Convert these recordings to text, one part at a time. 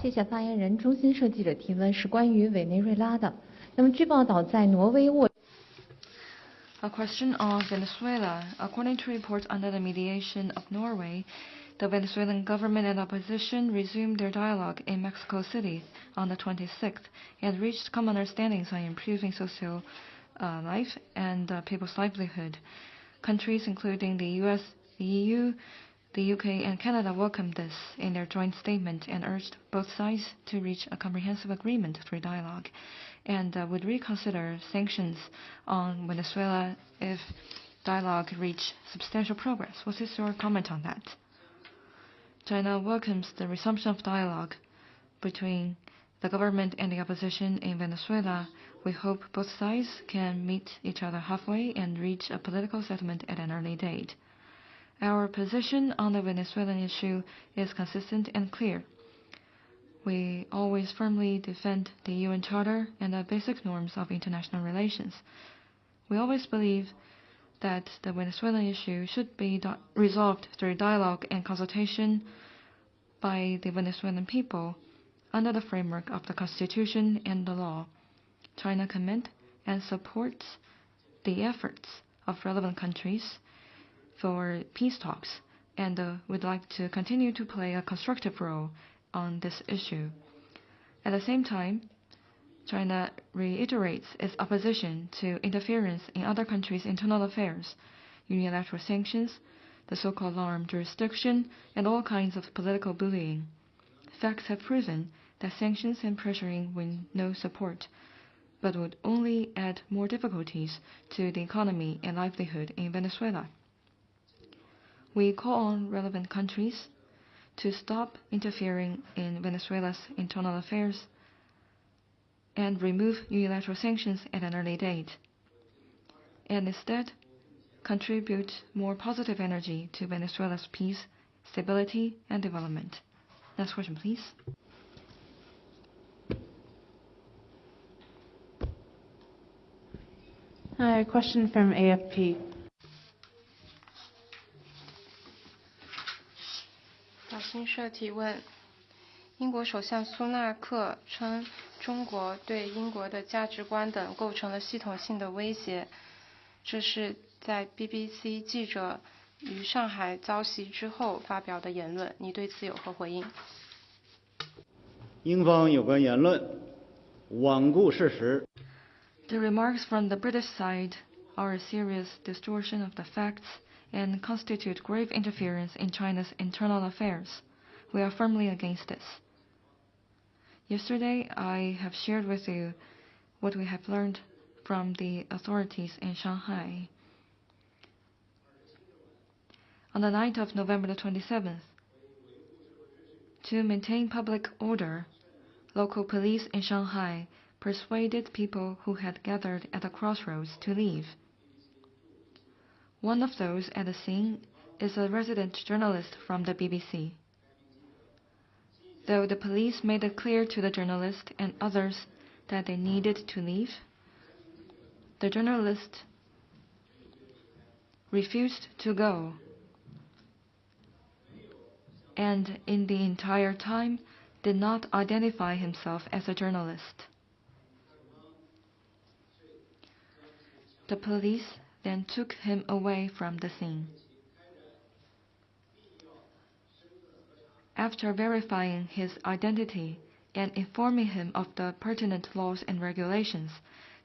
谢谢发言人。中新社记者提问是关于委内瑞拉的。那么据报道，在挪威沃。A question on Venezuela. According to reports under the mediation of Norway, the Venezuelan government and opposition resumed their dialogue in Mexico City on the 26th and reached common understandings on improving social life and people's livelihood. Countries including the US, the EU, the UK and Canada welcomed this in their joint statement and urged both sides to reach a comprehensive agreement through dialogue and would reconsider sanctions on Venezuela if dialogue reached substantial progress. What is your comment on that? China welcomes the resumption of dialogue between the government and the opposition in Venezuela. We hope both sides can meet each other halfway and reach a political settlement at an early date. Our position on the Venezuelan issue is consistent and clear. We always firmly defend the UN Charter and the basic norms of international relations. We always believe that the Venezuelan issue should be resolved through dialogue and consultation by the Venezuelan people under the framework of the Constitution and the law. China commends and supports the efforts of relevant countries for peace talks and would like to continue to play a constructive role on this issue. At the same time, China reiterates its opposition to interference in other countries' internal affairs, unilateral sanctions, the so-called armed jurisdiction, and all kinds of political bullying. Facts have proven that sanctions and pressuring win no support, but would only add more difficulties to the economy and livelihood in Venezuela. We call on relevant countries to stop interfering in Venezuela's internal affairs and remove unilateral sanctions at an early date, and instead contribute more positive energy to Venezuela's peace, stability, and development. Next question, please. Hi, a question from AFP. 法新社提问：英国首相苏纳克称，中国对英国的价值观等构成了系统性的威胁。这是在 BBC 记者于上海遭袭之后发表的言论，你对此有何回应？英方有关言论罔顾事实。The remarks from the British side are a serious distortion of the facts and constitute grave interference in China's internal affairs. We are firmly against this. Yesterday, I have shared with you what we have learned from the authorities in Shanghai. On the night of November the 27th, to maintain public order, local police in Shanghai persuaded people who had gathered at the crossroads to leave. One of those at the scene is a resident journalist from the BBC. Though the police made it clear to the journalist and others that they needed to leave, the journalist refused to go, and in the entire time did not identify himself as a journalist. The police then took him away from the scene. After verifying his identity and informing him of the pertinent laws and regulations,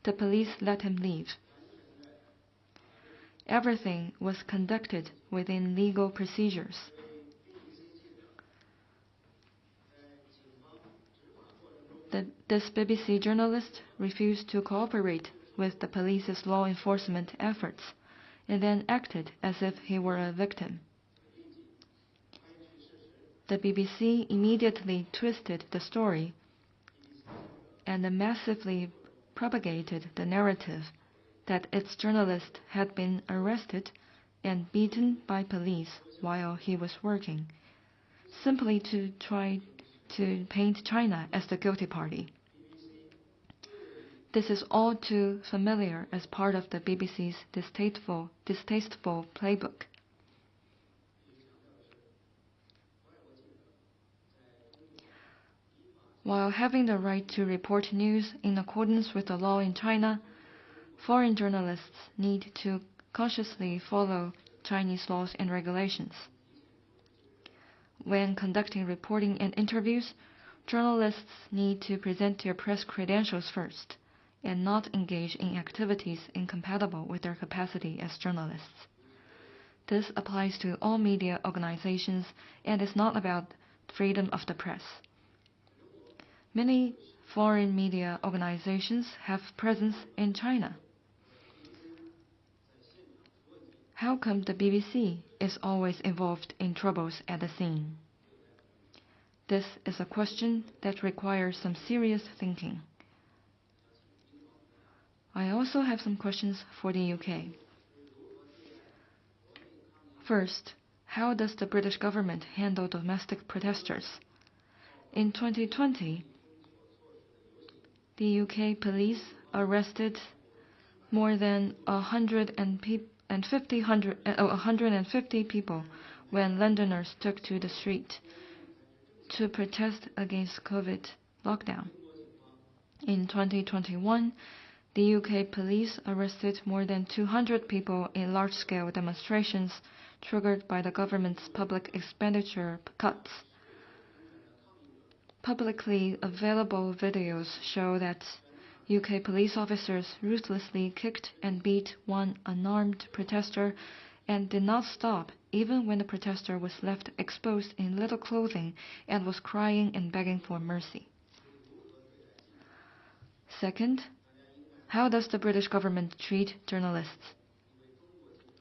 the police let him leave. Everything was conducted within legal procedures. This BBC journalist refused to cooperate with the police's law enforcement efforts and then acted as if he were a victim. The BBC immediately twisted the story and massively propagated the narrative that its journalist had been arrested and beaten by police while he was working, simply to try to paint China as the guilty party. This is all too familiar as part of the BBC's distasteful playbook. While having the right to report news in accordance with the law in China, foreign journalists need to consciously follow Chinese laws and regulations. When conducting reporting and interviews, journalists need to present their press credentials first and not engage in activities incompatible with their capacity as journalists. This applies to all media organizations and is not about freedom of the press. Many foreign media organizations have presence in China. How come the BBC is always involved in troubles at the scene? This is a question that requires some serious thinking. I also have some questions for the UK. First, how does the British government handle domestic protesters? In 2020, the UK police arrested more than 150 people when Londoners took to the street to protest against COVID lockdown. In 2021, the UK police arrested more than 200 people in large-scale demonstrations triggered by the government's public expenditure cuts. Publicly available videos show that UK police officers ruthlessly kicked and beat one unarmed protester and did not stop even when the protester was left exposed in little clothing and was crying and begging for mercy. Second, how does the British government treat journalists?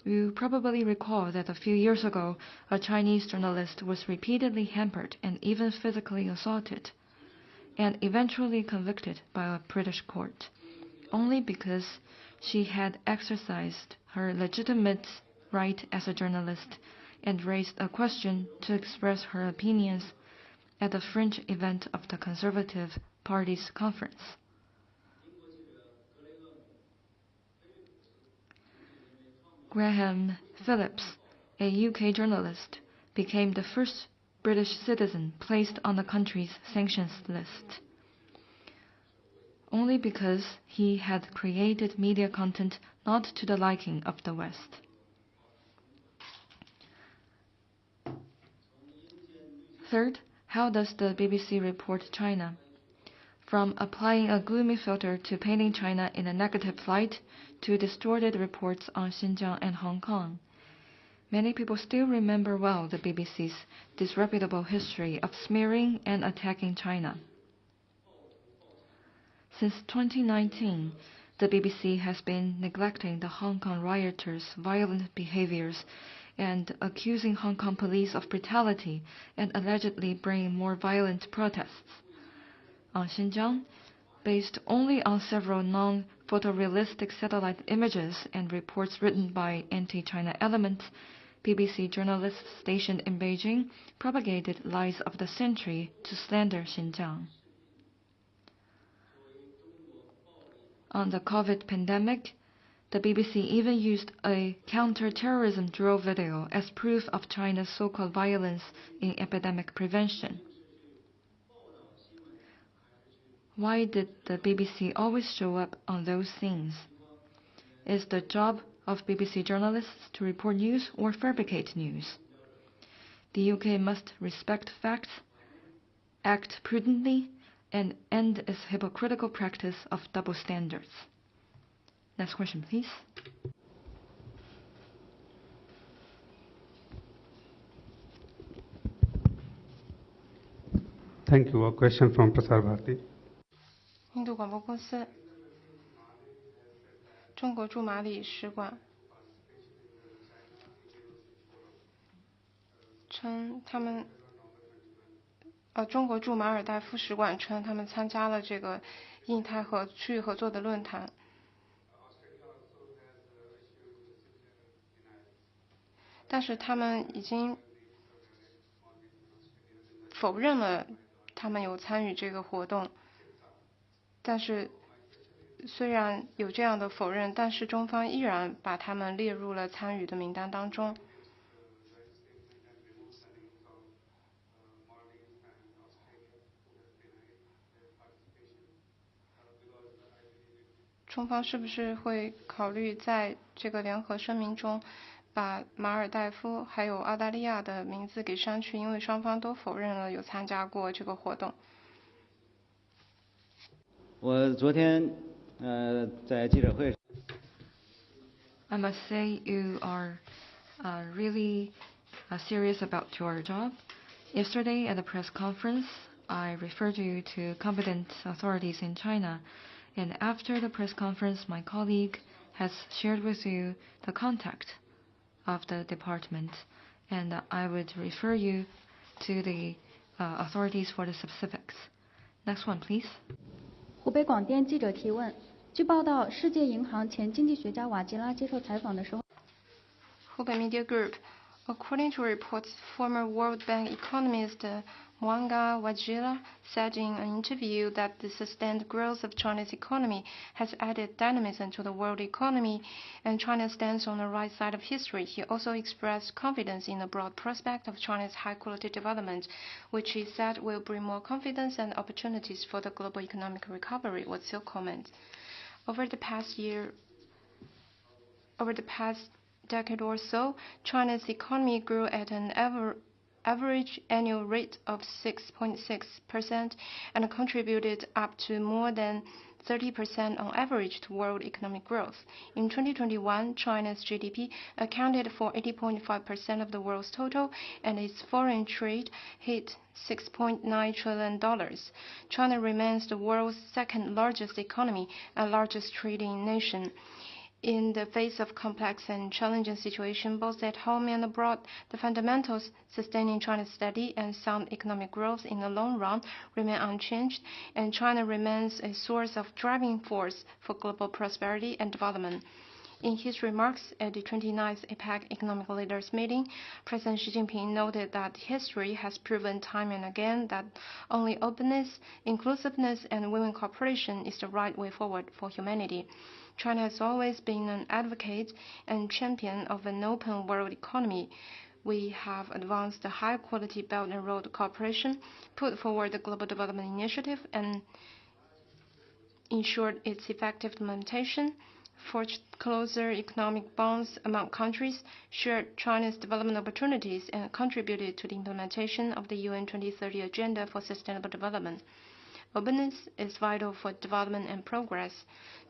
You probably recall that a few years ago, a Chinese journalist was repeatedly hampered and even physically assaulted, and eventually convicted by a British court, only because she had exercised her legitimate right as a journalist and raised a question to express her opinions at a fringe event of the Conservative Party's conference. Graham Phillips, a UK journalist, became the first British citizen placed on the country's sanctions list, only because he had created media content not to the liking of the West. Third, how does the BBC report China? From applying a gloomy filter to painting China in a negative light to distorted reports on Xinjiang and Hong Kong, many people still remember well the BBC's disreputable history of smearing and attacking China. Since 2019, the BBC has been neglecting the Hong Kong rioters' violent behaviors and accusing Hong Kong police of brutality and allegedly bringing more violent protests. On Xinjiang, based only on several non-photorealistic satellite images and reports written by anti-China elements, BBC journalists stationed in Beijing propagated lies of the century to slander Xinjiang. On the COVID pandemic, the BBC even used a counter-terrorism drill video as proof of China's so-called violence in epidemic prevention. Why did the BBC always show up on those scenes? Is the job of BBC journalists to report news or fabricate news? The UK must respect facts, act prudently, and end its hypocritical practice of double standards. Next question, please. Thank you. A question from Prasar Bharati. 印度广播公司，中国驻马里使馆称他们，中国驻马尔代夫使馆称他们参加了这个印太区域合作的论坛。但是他们已经否认了他们有参与这个活动。但是虽然有这样的否认，但是中方依然把他们列入了参与的名单当中。中方是不是会考虑在这个联合声明中把马尔代夫还有澳大利亚的名字给删去，因为双方都否认了有参加过这个活动。我昨天在记者会 I must say you are really serious about your job. Yesterday at the press conference, I referred you to competent authorities in China, and after the press conference, my colleague has shared with you the contact of the department, and I would refer you to the authorities for the specifics. Next one, please. 湖北广电记者提问：据报道，世界银行前经济学家瓦吉拉接受采访的时候， Hubei Media Group. According to reports, former World Bank economist Mwanga Wajila said in an interview that the sustained growth of China's economy has added dynamism to the world economy, and China stands on the right side of history. He also expressed confidence in the broad prospect of China's high-quality development, which he said will bring more confidence and opportunities for the global economic recovery. What's your comment? Over the past decade or so, China's economy grew at an average annual rate of 6.6% and contributed up to more than 30% on average to world economic growth. In 2021, China's GDP accounted for 80.5% of the world's total, and its foreign trade hit $6.9 trillion. China remains the world's second largest economy and largest trading nation. In the face of complex and challenging situations both at home and abroad, the fundamentals sustaining China's steady and sound economic growth in the long run remain unchanged, and China remains a source of driving force for global prosperity and development. In his remarks at the 29th APEC Economic Leaders Meeting, President Xi Jinping noted that history has proven time and again that only openness, inclusiveness, and win-win cooperation is the right way forward for humanity. China has always been an advocate and champion of an open world economy. We have advanced the high-quality Belt and Road cooperation, put forward the Global Development Initiative, and ensured its effective implementation, forged closer economic bonds among countries, shared China's development opportunities, and contributed to the implementation of the UN 2030 Agenda for Sustainable Development. Openness is vital for development and progress.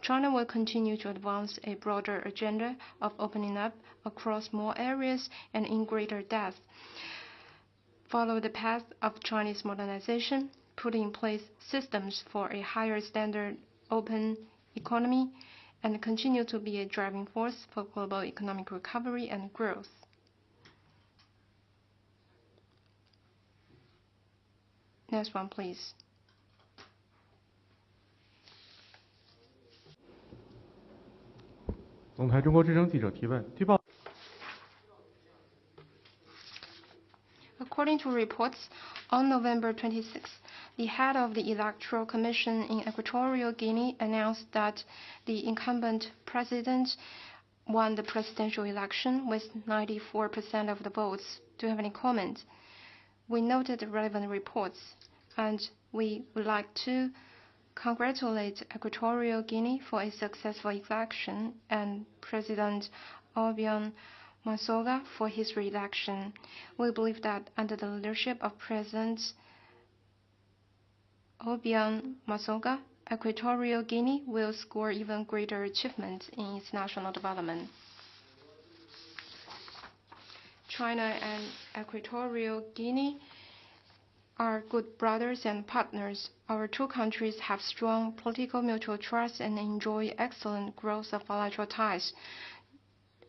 China will continue to advance a broader agenda of opening up across more areas and in greater depth, follow the path of Chinese modernization, put in place systems for a higher standard open economy, and continue to be a driving force for global economic recovery and growth. Next one, please. According to reports, on November 26, the head of the Electoral Commission in Equatorial Guinea announced that the incumbent president won the presidential election with 94% of the votes. Do you have any comment? We noted the relevant reports, and we would like to congratulate Equatorial Guinea for a successful election and President Obiang Masoga for his re-election. We believe that under the leadership of President Obiang Masoga, Equatorial Guinea will score even greater achievements in its national development. China and Equatorial Guinea are good brothers and partners. Our two countries have strong political mutual trust and enjoy excellent growth of bilateral ties.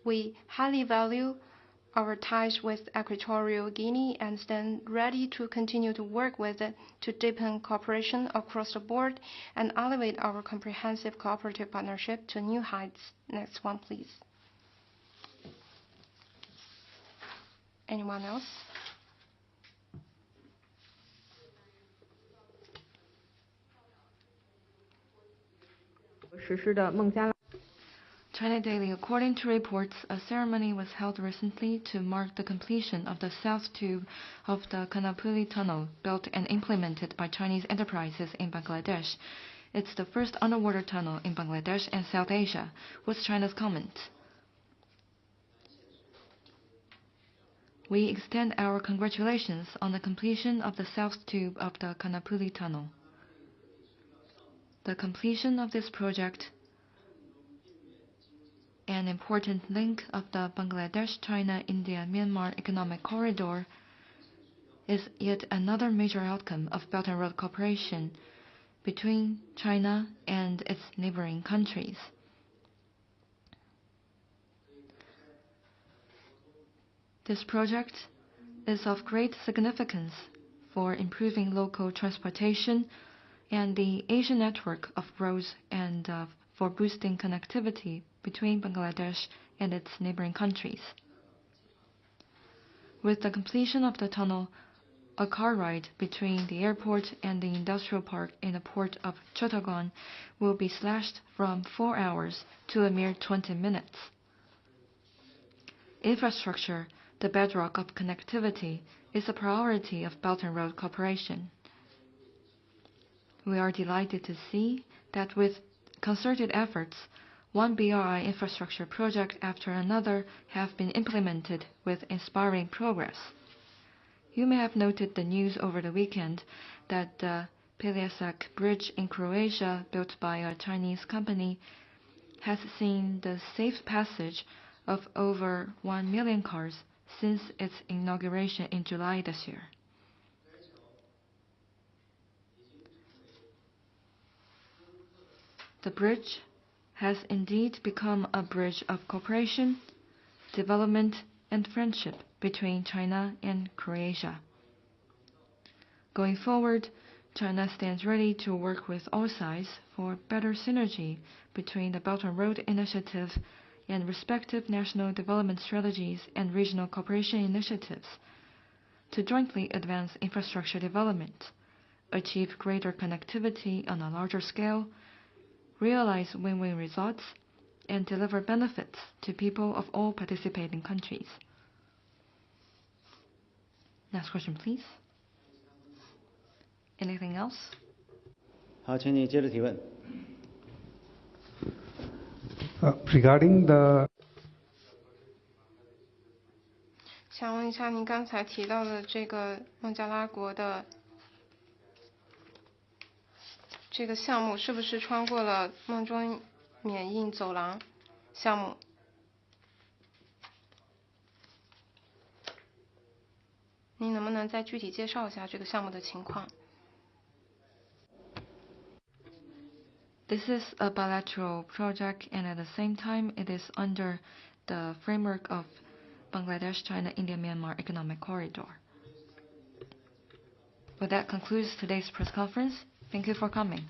We highly value our ties with Equatorial Guinea and stand ready to continue to work with it to deepen cooperation across the board and elevate our comprehensive cooperative partnership to new heights. Next one, please. Anyone else? China Daily. According to reports, a ceremony was held recently to mark the completion of the south tube of the Kanapuli Tunnel, built and implemented by Chinese enterprises in Bangladesh. It's the first underwater tunnel in Bangladesh and South Asia. What's China's comment? We extend our congratulations on the completion of the south tube of the Kanapuli Tunnel. The completion of this project, an important link of the Bangladesh-China-India-Myanmar economic corridor, is yet another major outcome of Belt and Road cooperation between China and its neighboring countries. This project is of great significance for improving local transportation and the Asian network of roads and for boosting connectivity between Bangladesh and its neighboring countries. With the completion of the tunnel, a car ride between the airport and the industrial park in the port of Chittagong will be slashed from 4 hours to a mere 20 minutes. Infrastructure, the bedrock of connectivity, is a priority of Belt and Road cooperation. We are delighted to see that with concerted efforts, one BRI infrastructure project after another have been implemented with inspiring progress. You may have noted the news over the weekend that the Peljasak Bridge in Croatia, built by a Chinese company, has seen the safe passage of over 1 million cars since its inauguration in July this year. The bridge has indeed become a bridge of cooperation, development, and friendship between China and Croatia. Going forward, China stands ready to work with all sides for better synergy between the Belt and Road Initiative and respective national development strategies and regional cooperation initiatives to jointly advance infrastructure development, achieve greater connectivity on a larger scale, realize win-win results, and deliver benefits to people of all participating countries. Next question, please. Anything else? 好，请你接着提问。 Regarding the 想问一下，您刚才提到的这个孟加拉国的这个项目，是不是穿过了孟中缅印走廊项目？您能不能再具体介绍一下这个项目的情况？ This is a bilateral project, and at the same time, it is under the framework of Bangladesh, China, India, Myanmar economic corridor. Well, that concludes today's press conference. Thank you for coming.